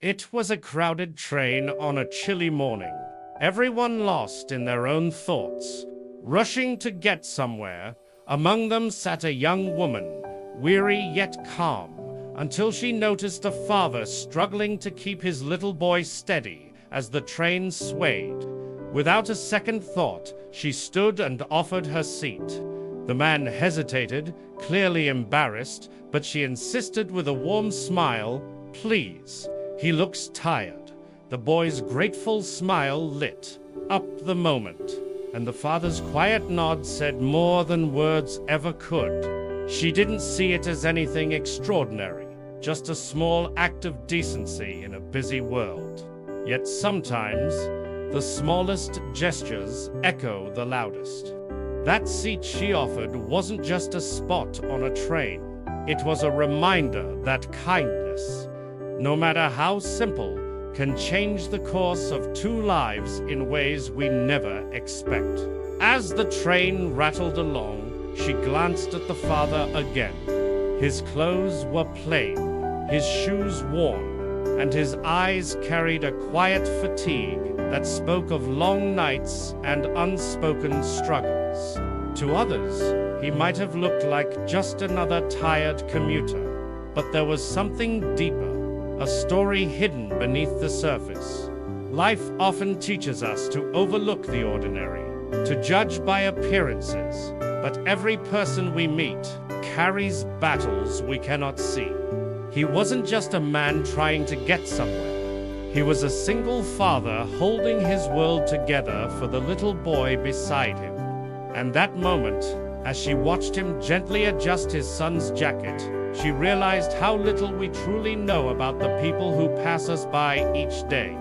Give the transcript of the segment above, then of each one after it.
It was a crowded train on a chilly morning, everyone lost in their own thoughts, rushing to get somewhere. Among them sat a young woman, weary yet calm, until she noticed a father struggling to keep his little boy steady as the train swayed. Without a second thought, she stood and offered her seat. The man hesitated, clearly embarrassed, but she insisted with a warm smile, "Please. He looks tired." The boy's grateful smile lit up the moment, and the father's quiet nod said more than words ever could. She didn't see it as anything extraordinary, just a small act of decency in a busy world. Yet sometimes, the smallest gestures echo the loudest. That seat she offered wasn't just a spot on a train. It was a reminder that kindness, no matter how simple, can change the course of two lives in ways we never expect. As the train rattled along, she glanced at the father again. His clothes were plain, his shoes worn, and his eyes carried a quiet fatigue that spoke of long nights and unspoken struggles. To others, he might have looked like just another tired commuter, but there was something deeper. A story hidden beneath the surface. Life often teaches us to overlook the ordinary, to judge by appearances, but every person we meet carries battles we cannot see. He wasn't just a man trying to get somewhere. He was a single father holding his world together for the little boy beside him. And that moment, as she watched him gently adjust his son's jacket, she realized how little we truly know about the people who pass us by each day.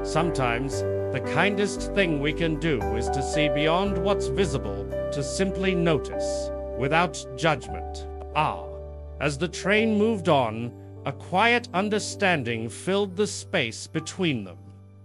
Sometimes, the kindest thing we can do is to see beyond what's visible, to simply notice, without judgment. As the train moved on, a quiet understanding filled the space between them.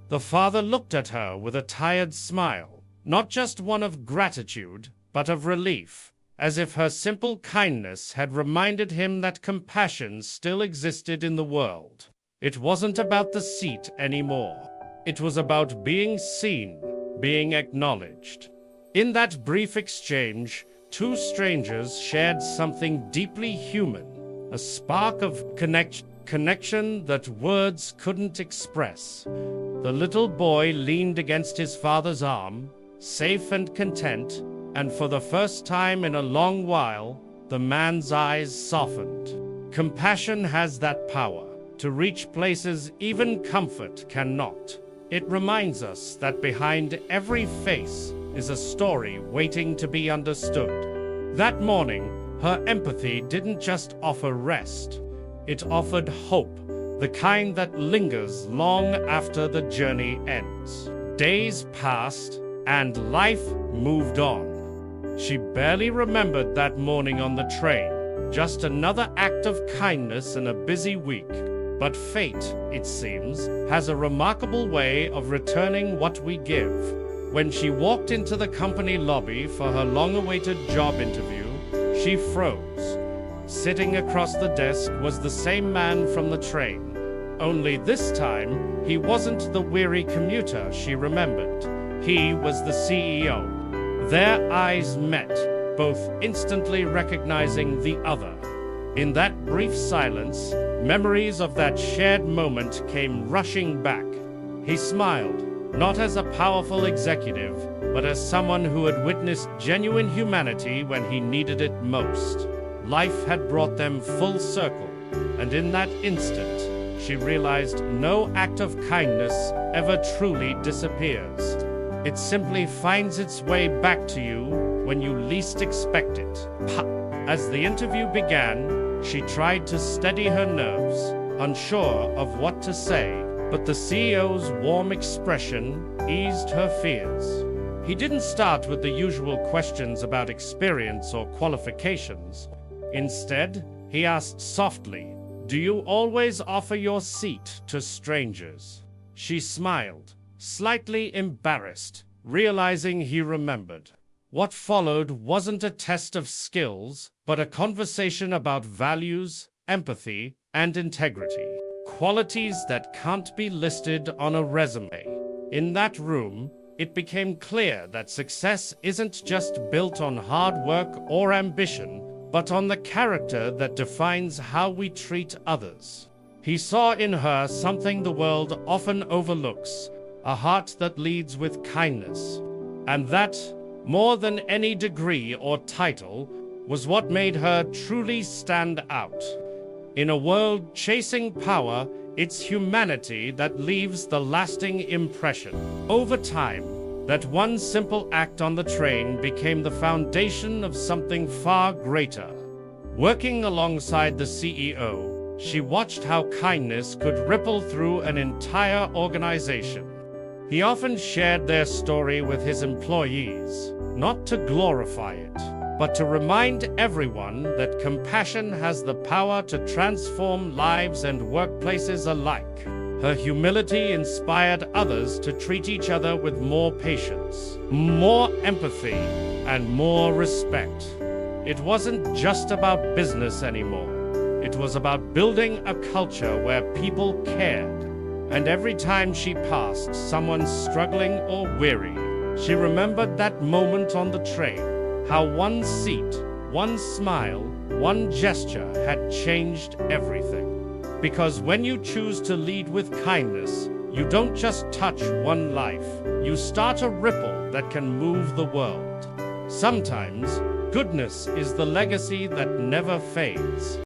The father looked at her with a tired smile, not just one of gratitude, but of relief, as if her simple kindness had reminded him that compassion still existed in the world. It wasn't about the seat anymore. It was about being seen, being acknowledged. In that brief exchange, two strangers shared something deeply human, a spark of connection that words couldn't express. The little boy leaned against his father's arm, safe and content, and for the first time in a long while, the man's eyes softened. Compassion has that power to reach places even comfort cannot. It reminds us that behind every face is a story waiting to be understood. That morning, her empathy didn't just offer rest. It offered hope, the kind that lingers long after the journey ends. Days passed, and life moved on. She barely remembered that morning on the train, just another act of kindness in a busy week. But fate, it seems, has a remarkable way of returning what we give. When she walked into the company lobby for her long-awaited job interview, she froze. Sitting across the desk was the same man from the train. Only this time, he wasn't the weary commuter she remembered. He was the CEO. Their eyes met, both instantly recognizing the other. In that brief silence, memories of that shared moment came rushing back. He smiled, not as a powerful executive, but as someone who had witnessed genuine humanity when he needed it most. Life had brought them full circle, and in that instant, she realized no act of kindness ever truly disappears. It simply finds its way back to you when you least expect it. As the interview began, she tried to steady her nerves, unsure of what to say, but the CEO's warm expression eased her fears. He didn't start with the usual questions about experience or qualifications. Instead, he asked softly, "Do you always offer your seat to strangers?" She smiled, slightly embarrassed, realizing he remembered. What followed wasn't a test of skills, but a conversation about values, empathy, and integrity. qualities that can't be listed on a resume. In that room, it became clear that success isn't just built on hard work or ambition, but on the character that defines how we treat others. He saw in her something the world often overlooks, a heart that leads with kindness. And that, more than any degree or title, was what made her truly stand out. In a world chasing power, it's humanity that leaves the lasting impression. Over time, that one simple act on the train became the foundation of something far greater. Working alongside the CEO, she watched how kindness could ripple through an entire organization. He often shared their story with his employees, not to glorify it, but to remind everyone that compassion has the power to transform lives and workplaces alike. Her humility inspired others to treat each other with more patience, more empathy, and more respect. It wasn't just about business anymore. It was about building a culture where people cared. And every time she passed someone struggling or weary, she remembered that moment on the train, how one seat, one smile, one gesture had changed everything. Because when you choose to lead with kindness, you don't just touch one life, you start a ripple that can move the world. Sometimes, goodness is the legacy that never fades.